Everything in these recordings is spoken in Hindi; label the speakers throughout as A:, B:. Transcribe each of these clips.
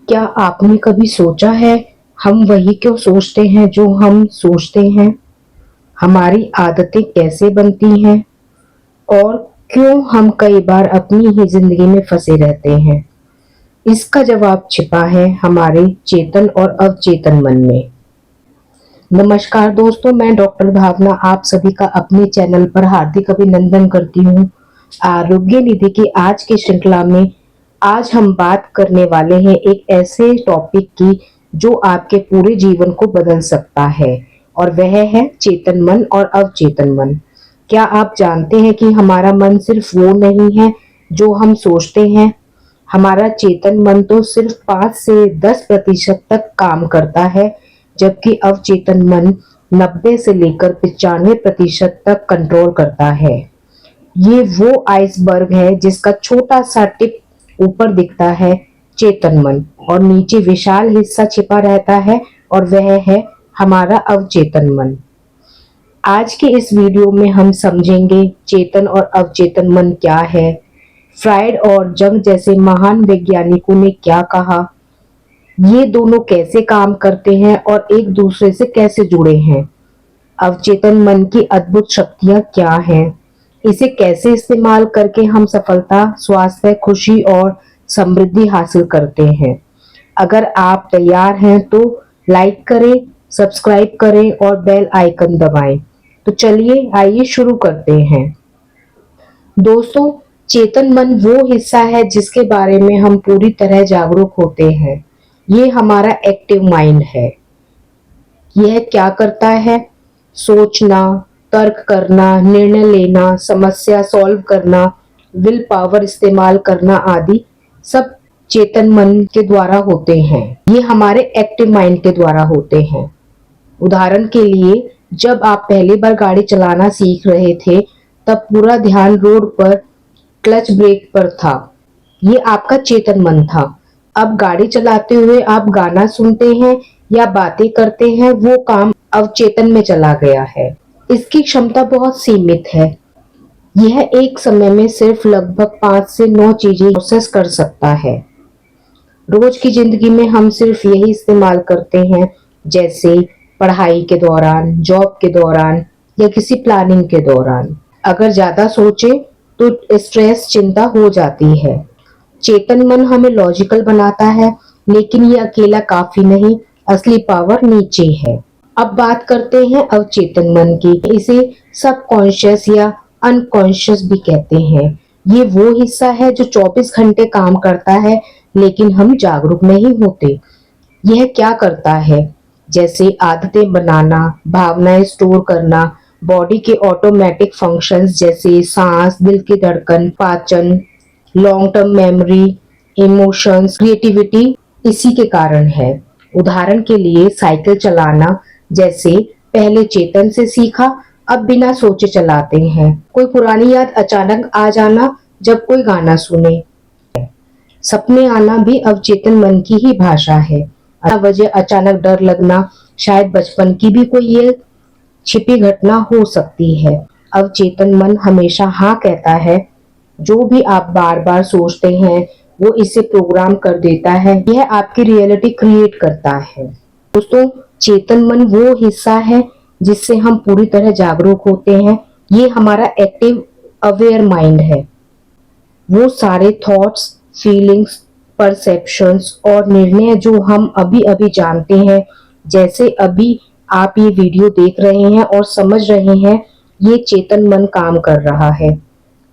A: क्या आपने कभी सोचा है हम वही क्यों सोचते हैं जो हम सोचते हैं? हमारी आदतें कैसे बनती हैं और क्यों हम कई बार अपनी ही जिंदगी में फंसे रहते हैं? इसका जवाब छिपा है हमारे चेतन और अवचेतन मन में। नमस्कार दोस्तों, मैं डॉक्टर भावना आप सभी का अपने चैनल पर हार्दिक अभिनंदन करती हूँ। आरोग्य निधि की आज की श्रृंखला में आज हम बात करने वाले हैं एक ऐसे टॉपिक की जो आपके पूरे जीवन को बदल सकता है और वह है चेतन मन और अवचेतन मन। क्या आप जानते हैं कि हमारा मन सिर्फ वो नहीं है जो हम सोचते हैं? हमारा चेतन मन तो सिर्फ 5 से 10% तक काम करता है, जबकि अवचेतन मन 90 से लेकर 95% तक कंट्रोल करता है। ये वो आइसबर्ग है जिसका छोटा सा टिप ऊपर दिखता है, चेतन मन, और नीचे विशाल हिस्सा छिपा रहता है और वह है हमारा अवचेतन मन। आज के इस वीडियो में हम समझेंगे चेतन और अवचेतन मन क्या है, फ्रायड और जंग जैसे महान वैज्ञानिकों ने क्या कहा, ये दोनों कैसे काम करते हैं और एक दूसरे से कैसे जुड़े हैं, अवचेतन मन की अद्भुत शक्तियां क्या हैं, इसे कैसे इस्तेमाल करके हम सफलता, स्वास्थ्य, खुशी और समृद्धि हासिल करते हैं। अगर आप तैयार हैं तो लाइक करें, सब्सक्राइब करें और बेल आइकन दबाएं। तो चलिए आइए शुरू करते हैं। दोस्तों, चेतन मन वो हिस्सा है जिसके बारे में हम पूरी तरह जागरूक होते हैं। ये हमारा एक्टिव माइंड है। यह क्या करता है? सोचना, तर्क करना, निर्णय लेना, समस्या सॉल्व करना, विल पावर इस्तेमाल करना आदि सब चेतन मन के द्वारा होते हैं। ये हमारे एक्टिव माइंड के द्वारा होते हैं। उदाहरण के लिए, जब आप पहली बार गाड़ी चलाना सीख रहे थे तब पूरा ध्यान रोड पर क्लच ब्रेक पर था। ये आपका चेतन मन था। अब गाड़ी चलाते हुए आप गाना सुनते हैं या बातें करते हैं, वो काम अवचेतन में चला गया है। इसकी क्षमता बहुत सीमित है। यह एक समय में सिर्फ लगभग 5 से 9 चीजें प्रोसेस कर सकता है। रोज की जिंदगी में हम सिर्फ यही इस्तेमाल करते हैं, जैसे पढ़ाई के दौरान, जॉब के दौरान या किसी प्लानिंग के दौरान। अगर ज्यादा सोचे तो स्ट्रेस, चिंता हो जाती है। चेतन मन हमें लॉजिकल बनाता है, लेकिन ये अकेला काफी नहीं, असली पावर नीचे है। अब बात करते हैं अवचेतन मन की। इसे सबकॉन्शियस या अनकॉन्शियस भी कहते हैं। ये वो हिस्सा है जो 24 घंटे काम करता है, लेकिन हम जागरूक नहीं होते। यह क्या करता है? जैसे आदतें बनाना, भावनाएं स्टोर करना, बॉडी के ऑटोमेटिक फंक्शंस जैसे सांस, दिल की धड़कन, पाचन, long term memory, emotions, creativity इसी के कारण है। उदाहरण के लिए साइकिल चलाना, जैसे पहले चेतन से सीखा, अब बिना सोचे चलाते हैं। कोई पुरानी याद अचानक आ जाना जब कोई गाना सुने। सपने आना भी अवचेतन मन की ही भाषा है। वजह अचानक डर लगना शायद बचपन की भी कोई ये छिपी घटना हो सकती है। अवचेतन मन हमेशा हाँ कहता है। जो भी आप बार बार सोचते हैं वो इसे प्रोग्राम कर देता है। यह आपकी रियलिटी क्रिएट करता है। दोस्तों, चेतन मन वो हिस्सा है जिससे हम पूरी तरह जागरूक होते हैं। ये हमारा एक्टिव अवेयर माइंड है। वो सारे थॉट्स, फीलिंग्स, परसेप्शंस और निर्णय जो हम अभी अभी जानते हैं, जैसे अभी आप ये वीडियो देख रहे हैं और समझ रहे हैं, ये चेतन मन काम कर रहा है।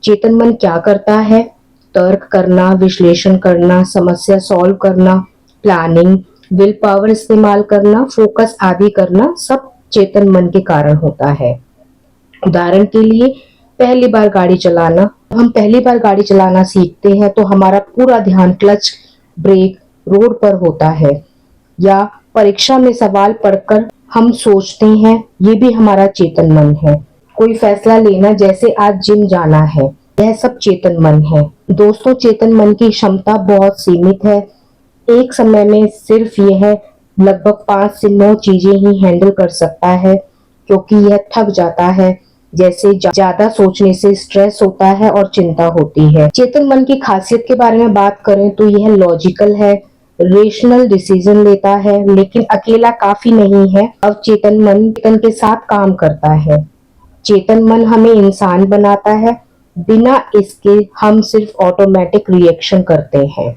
A: चेतन मन क्या करता है? तर्क करना, विश्लेषण करना, समस्या सॉल्व करना, प्लानिंग, विल पावर इस्तेमाल करना, फोकस आदि करना सब चेतन मन के कारण होता है। उदाहरण के लिए, पहली बार गाड़ी चलाना। हम पहली बार गाड़ी चलाना सीखते हैं तो हमारा पूरा ध्यान क्लच, ब्रेक, रोड पर होता है। या परीक्षा में सवाल पढ़कर हम सोचते हैं, ये भी हमारा चेतन मन है। कोई फैसला लेना, जैसे आज जिम जाना है, यह सब चेतन मन है। दोस्तों, चेतन मन की क्षमता बहुत सीमित है। एक समय में सिर्फ यह लगभग 5 से 9 चीजें ही हैंडल कर सकता है, क्योंकि यह थक जाता है। जैसे ज्यादा सोचने से स्ट्रेस होता है और चिंता होती है। चेतन मन की खासियत के बारे में बात करें तो यह लॉजिकल है, रेशनल डिसीजन लेता है, लेकिन अकेला काफी नहीं है। अवचेतन मन चेतन के साथ काम करता है। चेतन मन हमें इंसान बनाता है, बिना इसके हम सिर्फ ऑटोमेटिक रिएक्शन करते हैं।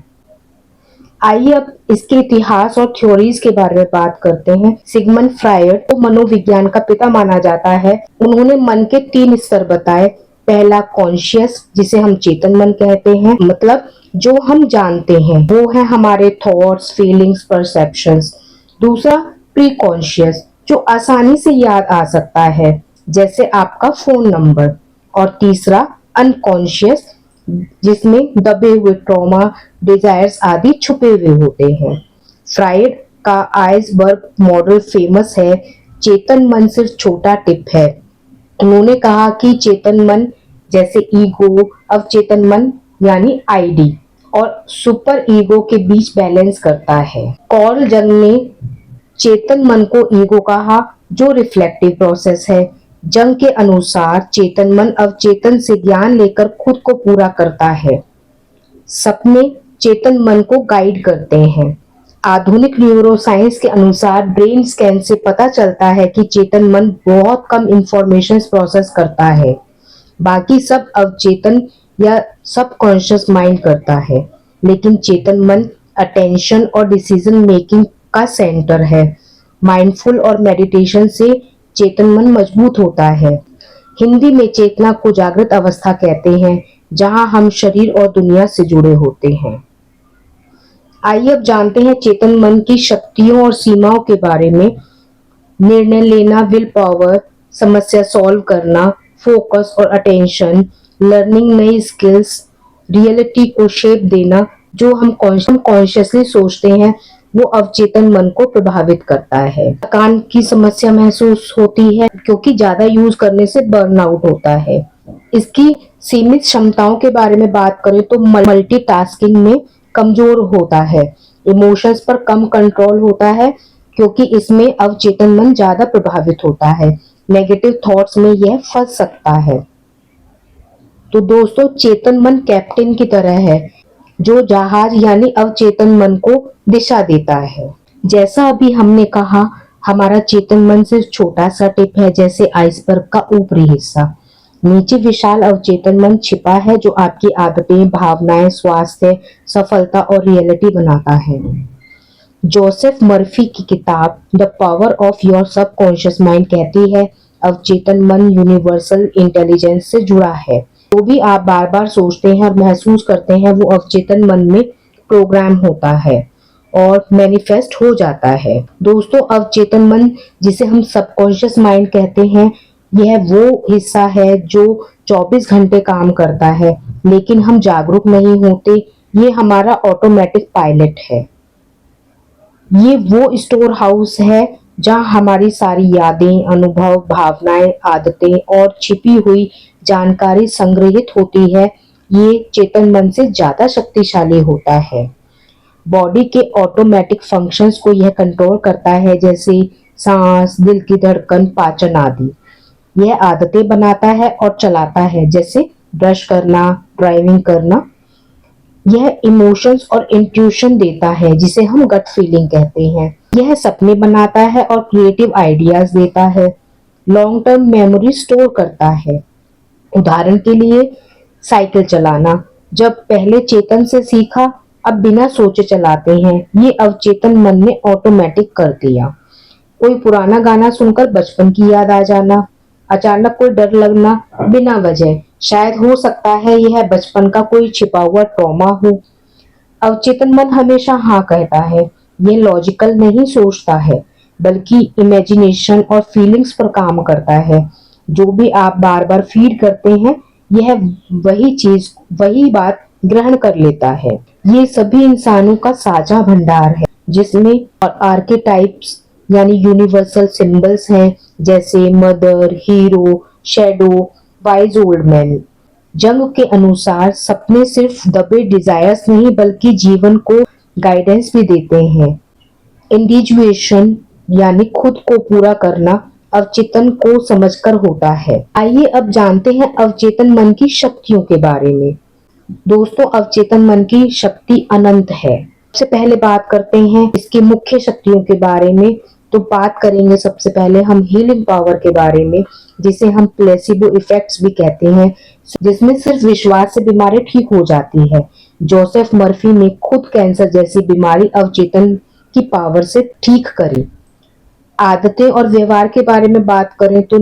A: आइए अब इसके इतिहास और थ्योरीज के बारे में बात करते हैं। सिगमंड फ्रायड को मनोविज्ञान का पिता माना जाता है। उन्होंने मन के 3 स्तर बताए। पहला कॉन्शियस, जिसे हम चेतन मन कहते हैं, मतलब जो हम जानते हैं, वो है हमारे थॉट्स, फीलिंग्स, परसेप्शंस। दूसरा प्री कॉन्शियस, जो आसानी से याद आ सकता है, जैसे आपका फोन नंबर। और तीसरा अनकॉन्शियस, जिसमें दबे हुए ट्रॉमा, डिजायर्स आदि छुपे हुए होते हैं। फ्राइड का आइसबर्ग मॉडल फेमस है। चेतन मन सिर्फ छोटा टिप है। उन्होंने कहा कि चेतन मन जैसे ईगो, अवचेतन मन यानी आईडी और सुपर ईगो के बीच बैलेंस करता है। कार्ल जंग ने चेतन मन को ईगो कहा, जो रिफ्लेक्टिव प्रोसेस है। जंग के अनुसार चेतन मन अवचेतन से ज्ञान लेकर खुद को पूरा करता है। सपने चेतन मन को गाइड करते हैं। आधुनिक न्यूरोसाइंस के अनुसार ब्रेन स्कैन से पता चलता है कि चेतन मन बहुत कम इंफॉर्मेशन प्रोसेस करता है, बाकी सब अवचेतन या सबकॉन्शियस माइंड करता है। लेकिन चेतन मन अटेंशन और डिसीजन मेकिंग का सेंटर है। माइंडफुल और मेडिटेशन से चेतन मन मजबूत होता है। हिंदी में चेतना को जागृत अवस्था कहते हैं, जहां हम शरीर और दुनिया से जुड़े होते हैं। आइए अब जानते हैं चेतन मन की शक्तियों और सीमाओं के बारे में। निर्णय लेना, विल पावर, समस्या सॉल्व करना, फोकस और अटेंशन, लर्निंग नई स्किल्स, रियलिटी को शेप देना। जो हम कॉन्शियसली सोचते हैं वो अवचेतन मन को प्रभावित करता है। थकान की समस्या महसूस होती है क्योंकि ज्यादा यूज करने से बर्नआउट होता है। इसकी सीमित क्षमताओं के बारे में बात करें तो मल्टीटास्किंग में कमजोर होता है। इमोशंस पर कम कंट्रोल होता है क्योंकि इसमें अवचेतन मन ज्यादा प्रभावित होता है। नेगेटिव थॉट्स में यह फंस सकता है। तो दोस्तों, चेतन मन कैप्टन की तरह है, जो जहाज यानी अवचेतन मन को दिशा देता है। जैसा अभी हमने कहा, हमारा चेतन मन सिर्फ छोटा सा टिप है, जैसे आइसबर्ग का ऊपरी हिस्सा। नीचे विशाल अवचेतन मन छिपा है, जो आपकी आदतें, भावनाएं, स्वास्थ्य, सफलता और रियलिटी बनाता है। जोसेफ मर्फी की किताब the power of your subconscious mind कहती है, अवचेतन मन यूनिवर्सल इंटेलिजेंस से जुड़ा है। जो भी आप बार बार सोचते हैं और महसूस करते हैं, वो अवचेतन मन में प्रोग्राम होता है और मैनिफेस्ट हो जाता है। दोस्तों, अवचेतन मन, जिसे हम सबकॉन्शियस माइंड कहते हैं, यह वो हिस्सा है जो 24 घंटे काम करता है, लेकिन हम जागरूक नहीं होते। ये हमारा ऑटोमेटिक पायलट है। ये वो स्टोर हाउस है जहां हमारी सारी यादें, अनुभव, भावनाएं, आदतें और छिपी हुई जानकारी संग्रहित होती है। ये चेतन मन से ज्यादा शक्तिशाली होता है। बॉडी के ऑटोमेटिक फंक्शंस को यह कंट्रोल करता है, जैसे सांस, दिल की धड़कन, पाचन आदि। यह आदतें बनाता है और चलाता है, जैसे ब्रश करना, ड्राइविंग करना। यह इमोशंस और इंट्यूशन देता है, जिसे हम गट फीलिंग कहते हैं। यह सपने बनाता है और क्रिएटिव आइडियाज देता है। लॉन्ग टर्म मेमोरी स्टोर करता है। उदाहरण के लिए साइकिल चलाना, जब पहले चेतन से सीखा, अब बिना सोचे चलाते हैं। ये अवचेतन मन ने ऑटोमेटिक कर दिया। कोई पुराना गाना सुनकर बचपन की याद आ जाना, अचानक कोई डर लगना बिना वजह, शायद हो सकता है यह बचपन का कोई छिपा हुआ ट्रॉमा हो। अवचेतन मन हमेशा हाँ कहता है। ये लॉजिकल नहीं सोचता है, बल्कि इमेजिनेशन और फीलिंग्स पर काम करता है। जो भी आप बार बार फीड करते हैं, यह वही चीज, वही बात ग्रहण कर लेता है। ये सभी इंसानों का साझा भंडार है, जिसमें आर्केटाइप्स यानी यूनिवर्सल सिंबल्स हैं, जैसे mother, hero, shadow, wise old man. जंग के अनुसार सपने सिर्फ दबे डिजायर्स नहीं, बल्कि जीवन को गाइडेंस भी देते हैं। इंडिविजुएशन यानी खुद को पूरा करना अवचेतन को समझकर होता है। आइए अब जानते हैं अवचेतन मन की शक्तियों के बारे में। दोस्तों, अवचेतन मन की शक्ति अनंत है। सबसे पहले बात करते हैं इसकी मुख्य शक्तियों के बारे में। तो बात करेंगे सबसे पहले हम हीलिंग पावर के बारे में, जिसे हम प्लेसिबो इफेक्ट्स भी कहते हैं, जिसमें सिर्फ विश्वास से बीमारी ठीक हो जाती है। जोसेफ मर्फी ने खुद कैंसर जैसी बीमारी अवचेतन की पावर से ठीक करी। आदतें और व्यवहार के बारे में बात करें तो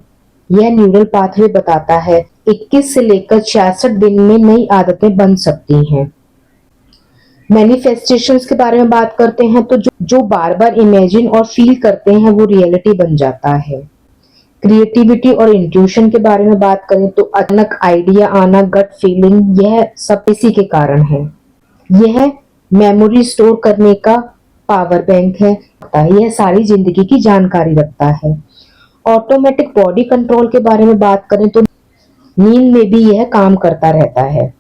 A: यह न्यूरल पाथवे बताता है 21 से लेकर 66 दिन में नई आदतें बन सकती हैं। मैनिफेस्टेशंस के बारे में बात करते हैं तो जो बार बार इमेजिन और फील करते हैं वो रियलिटी बन जाता है। क्रिएटिविटी और इंट्यूशन के बारे में बात करें तो अचानक आइडिया आना, गट फीलिंग, यह सब इसी के कारण है। यह मेमोरी स्टोर करने का पावर बैंक है, यह सारी जिंदगी की जानकारी रखता है। ऑटोमेटिक बॉडी कंट्रोल के बारे में बात करें तो नींद में भी यह काम करता रहता है।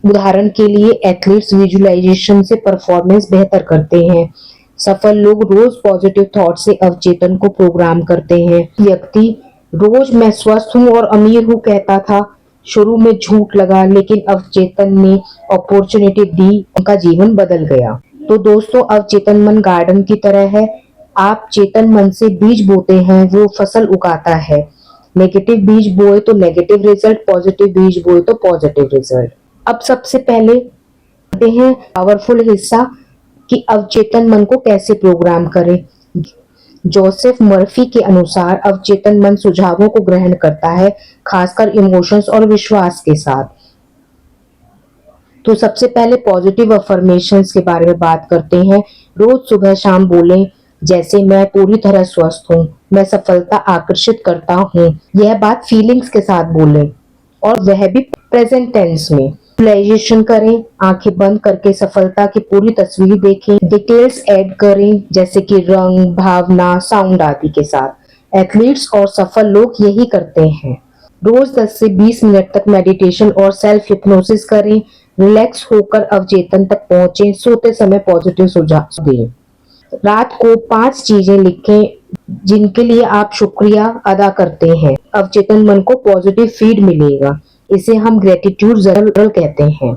A: उदाहरण के लिए एथलीट्स विजुअलाइजेशन से परफॉर्मेंस बेहतर करते हैं। सफल लोग रोज पॉजिटिव थॉट से अवचेतन को प्रोग्राम करते हैं। व्यक्ति रोज मैं स्वस्थ हूँ और अमीर हूँ कहता था, शुरू में झूठ लगा, लेकिन अवचेतन ने अपॉर्चुनिटी दी, उनका जीवन बदल गया। तो दोस्तों, अवचेतन मन गार्डन की तरह है। आप चेतन मन से बीज बोते हैं, वो फसल उगाता है। नेगेटिव बीज बोए तो नेगेटिव रिजल्ट, पॉजिटिव बीज बोए तो पॉजिटिव रिजल्ट। अब सबसे पहले जानते हैं पावरफुल हिस्सा कि अवचेतन मन को कैसे प्रोग्राम करें। जोसेफ मर्फी के अनुसार अवचेतन मन सुझावों को ग्रहण करता है, खासकर इमोशंस और विश्वास के साथ। तो सबसे पहले पॉजिटिव अफर्मेशंस के बारे में बात करते हैं। रोज सुबह शाम बोलें, जैसे मैं पूरी तरह स्वस्थ हूँ, मैं सफलता आकर्षित करता हूँ। यह बात फीलिंग्स के साथ बोलें और वह भी प्रेजेंट टेंस में। विजुअलाइजेशन करें, आंखें बंद करके सफलता की पूरी तस्वीर देखें। डिटेल्स ऐड करें, जैसे कि रंग, भावना, साउंड आदि के साथ। एथलीट्स और सफल लोग यही करते हैं। रोज 10 से 20 मिनट तक मेडिटेशन और सेल्फ हिप्नोसिस करें। रिलैक्स होकर अवचेतन तक पहुंचे। सोते समय पॉजिटिव सुझाव दें। रात को 5 चीजें लिखें जिनके लिए आप शुक्रिया अदा करते हैं। अवचेतन मन को पॉजिटिव फीड मिलेगा, इसे हम ग्रेटिट्यूड जर्नल कहते हैं।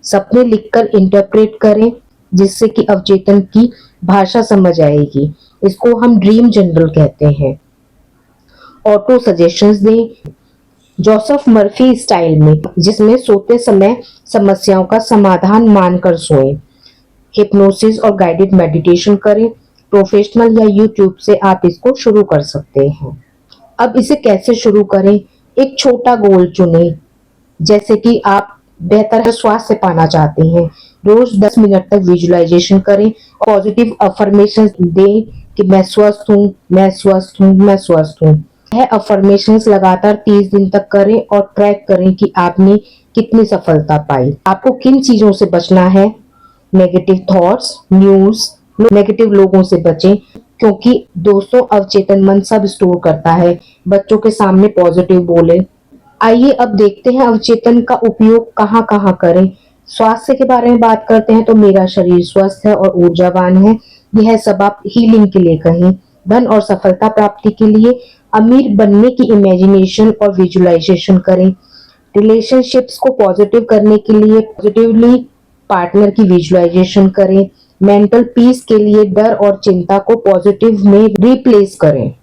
A: सपने लिखकर इंटरप्रेट करें, जिससे कि अवचेतन की भाषा समझ आएगी, इसको हम ड्रीम जर्नल कहते हैं। ऑटो सजेशंस दें, जोसेफ मर्फी स्टाइल में, जिसमें सोते समय समस्याओं का समाधान मानकर सोएं। हिप्नोसिस और गाइडेड मेडिटेशन करें। प्रोफेशनल या यूट्यूब से आप इसको शुरू कर सकते हैं। अब इसे कैसे शुरू करें? एक छोटा गोल चुनें, जैसे कि आप बेहतर स्वास्थ्य पाना चाहते हैं। रोज 10 मिनट तक विजुअलाइजेशन करें, पॉजिटिव अफर्मेशन दें कि मैं स्वस्थ हूँ, मैं स्वस्थ हूँ, मैं स्वस्थ हूँ। यह अफर्मेशंस लगातार 30 दिन तक करें और ट्रैक करें कि आपने कितनी सफलता पाई। आपको किन चीजों से बचना है? नेगेटिव थॉट्स, न्यूज, नेगेटिव लोगों से बचें, क्योंकि दोस्तों अवचेतन मन सब स्टोर करता है। बच्चों के सामने पॉजिटिव बोले। आइए अब देखते हैं अवचेतन का उपयोग कहाँ कहाँ करें। स्वास्थ्य के बारे में बात करते हैं तो मेरा शरीर स्वस्थ है और ऊर्जावान है, यह सब आप हीलिंग के लिए कहें। धन और सफलता प्राप्ति के लिए अमीर बनने की इमेजिनेशन और विजुअलाइजेशन करें। रिलेशनशिप्स को पॉजिटिव करने के लिए पॉजिटिवली पार्टनर की विजुअलाइजेशन करें। मेंटल पीस के लिए डर और चिंता को पॉजिटिव में रिप्लेस करें।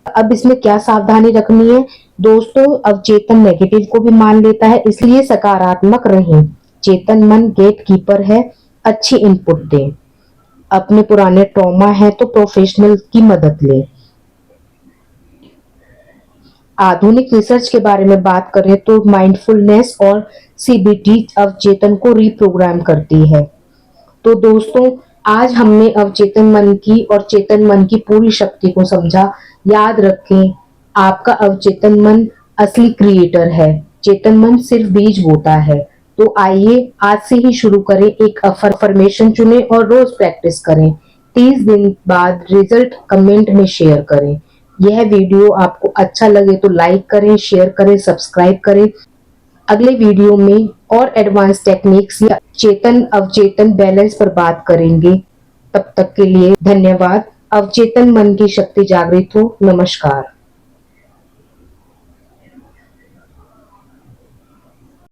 A: अब इसमें क्या सावधानी रखनी है दोस्तों? अवचेतन नेगेटिव को भी मान लेता है, इसलिए सकारात्मक रहें। चेतन मन गेट कीपर है, अच्छी इनपुट दें। अपने पुराने ट्रॉमा है तो प्रोफेशनल की मदद लें। आधुनिक रिसर्च के बारे में बात करें तो माइंडफुलनेस और सीबीटी अवचेतन को रिप्रोग्राम करती है। तो दोस्तों, आज हमने अवचेतन मन की और चेतन मन की पूरी शक्ति को समझा। याद रखें, आपका अवचेतन मन असली क्रिएटर है, चेतन मन सिर्फ बीज बोता है। तो आइए आज से ही शुरू करें, एक अफर्मेशन चुनें और रोज प्रैक्टिस करें। 30 दिन बाद रिजल्ट कमेंट में शेयर करें। यह वीडियो आपको अच्छा लगे तो लाइक करें, शेयर करें, सब्सक्राइब करें। अगले वीडियो में और एडवांस टेक्निक्स या चेतन अवचेतन बैलेंस पर बात करेंगे। तब तक के लिए धन्यवाद। अवचेतन मन की शक्ति जागृत हो। नमस्कार।